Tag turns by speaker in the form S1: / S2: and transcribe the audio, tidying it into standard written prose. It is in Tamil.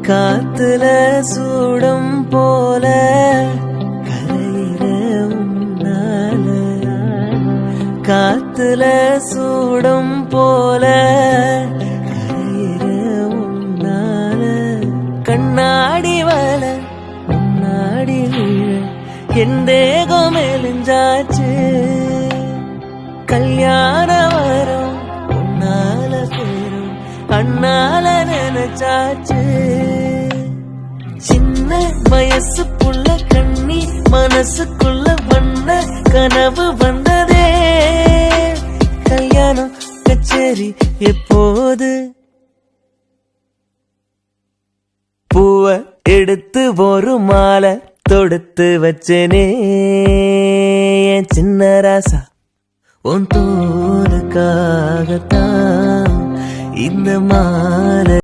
S1: காத்துல சூடம் போல கரையிற உன்னால, காத்துல சூடம் போல கரையிற உன்னால, கண்ணாடி வல முன்னாடி விழ என் தேகம் மெலிஞ்சாச்சு, கல்யாண வரும் உன்னால பேரும் அண்ணால நினைச்சாச்சு. சின்ன வயசுக்குள்ள கண்ணி மனசுக்குள்ள வண்ண கனவு வந்ததே, கல்யாணம் கச்சேரி எப்போது? பூவ எடுத்து ஒரு மாலை தொடுத்து வச்சனே என் சின்ன ராசா, உன் தோலுக்காகத்தான் இந்த மாலை.